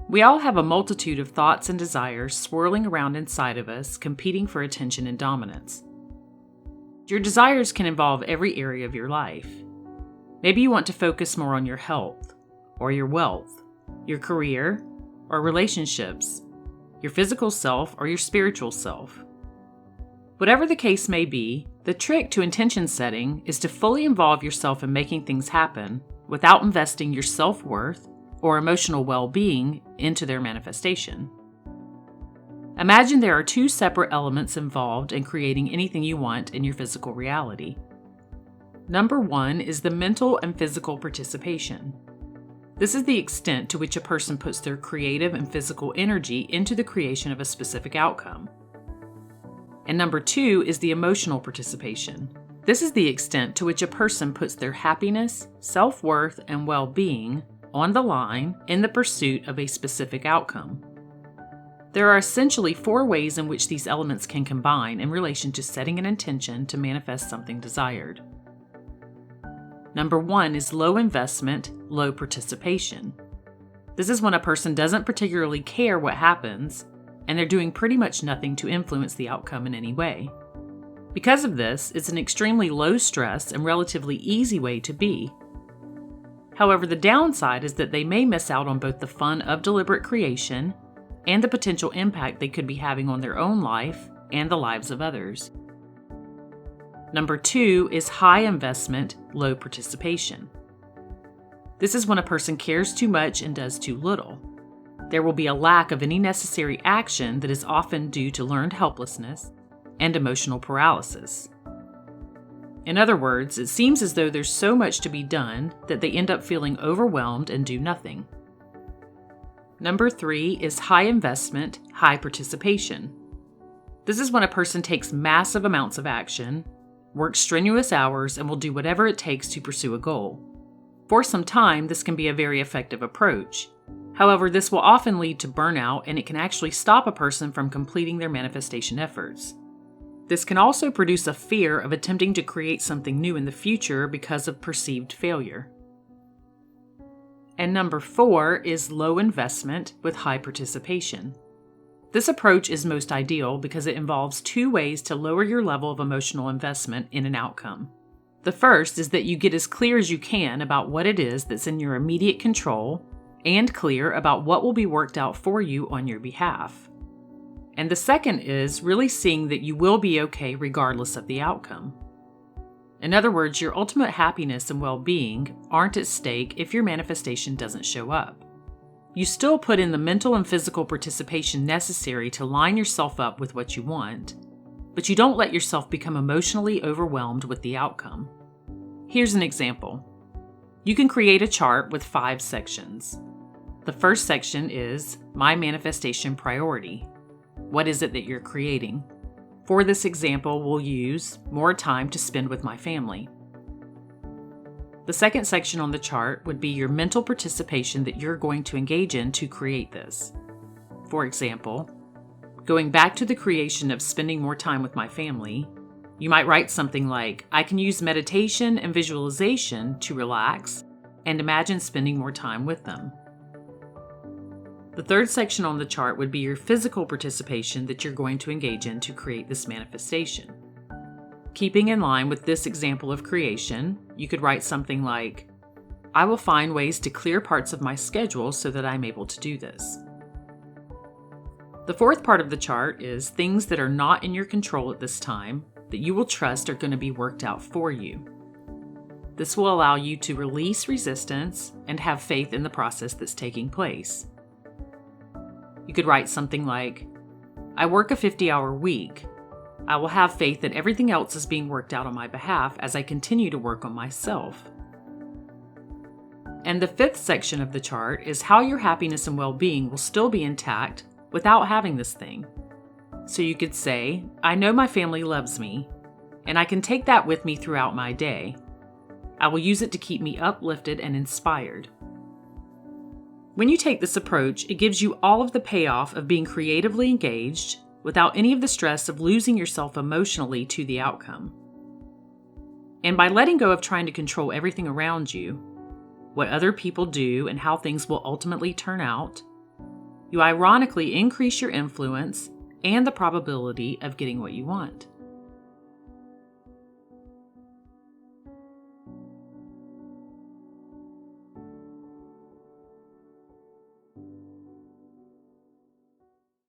We all have a multitude of thoughts and desires swirling around inside of us, competing for attention and dominance. Your desires can involve every area of your life. Maybe you want to focus more on your health, or your wealth, your career, or relationships, your physical self, or your spiritual self. Whatever the case may be, the trick to intention setting is to fully involve yourself in making things happen without investing your self-worth or emotional well-being into their manifestation. Imagine there are two separate elements involved in creating anything you want in your physical reality. Number one is the mental and physical participation. This is the extent to which a person puts their creative and physical energy into the creation of a specific outcome. And number two is the emotional participation. This is the extent to which a person puts their happiness, self-worth, and well-being on the line in the pursuit of a specific outcome. There are essentially 4 ways in which these elements can combine in relation to setting an intention to manifest something desired. Number 1 is low investment, low participation. This is when a person doesn't particularly care what happens, and they're doing pretty much nothing to influence the outcome in any way. Because of this, it's an extremely low stress and relatively easy way to be. However, the downside is that they may miss out on both the fun of deliberate creation and the potential impact they could be having on their own life and the lives of others. Number 2 is high investment, low participation. This is when a person cares too much and does too little. There will be a lack of any necessary action that is often due to learned helplessness and emotional paralysis. In other words, it seems as though there's so much to be done that they end up feeling overwhelmed and do nothing. Number 3 is high investment, high participation. This is when a person takes massive amounts of action, works strenuous hours, and will do whatever it takes to pursue a goal. For some time, this can be a very effective approach. However, this will often lead to burnout, and it can actually stop a person from completing their manifestation efforts. This can also produce a fear of attempting to create something new in the future because of perceived failure. And number 4 is low investment with high participation. This approach is most ideal because it involves 2 ways to lower your level of emotional investment in an outcome. The first is that you get as clear as you can about what it is that's in your immediate control and clear about what will be worked out for you on your behalf. And the second is really seeing that you will be okay regardless of the outcome. In other words, your ultimate happiness and well-being aren't at stake if your manifestation doesn't show up. You still put in the mental and physical participation necessary to line yourself up with what you want, but you don't let yourself become emotionally overwhelmed with the outcome. Here's an example. You can create a chart with 5 sections. The first section is My Manifestation Priority. What is it that you're creating? For this example, we'll use more time to spend with my family. The second section on the chart would be your mental participation that you're going to engage in to create this. For example, going back to the creation of spending more time with my family, you might write something like, I can use meditation and visualization to relax and imagine spending more time with them. The third section on the chart would be your physical participation that you're going to engage in to create this manifestation. Keeping in line with this example of creation, you could write something like, I will find ways to clear parts of my schedule so that I'm able to do this. The fourth part of the chart is things that are not in your control at this time that you will trust are going to be worked out for you. This will allow you to release resistance and have faith in the process that's taking place. You could write something like, I work a 50-hour week. I will have faith that everything else is being worked out on my behalf as I continue to work on myself. And the fifth section of the chart is how your happiness and well-being will still be intact without having this thing. So you could say, I know my family loves me, and I can take that with me throughout my day. I will use it to keep me uplifted and inspired. When you take this approach, it gives you all of the payoff of being creatively engaged without any of the stress of losing yourself emotionally to the outcome. And by letting go of trying to control everything around you, what other people do and how things will ultimately turn out, you ironically increase your influence and the probability of getting what you want.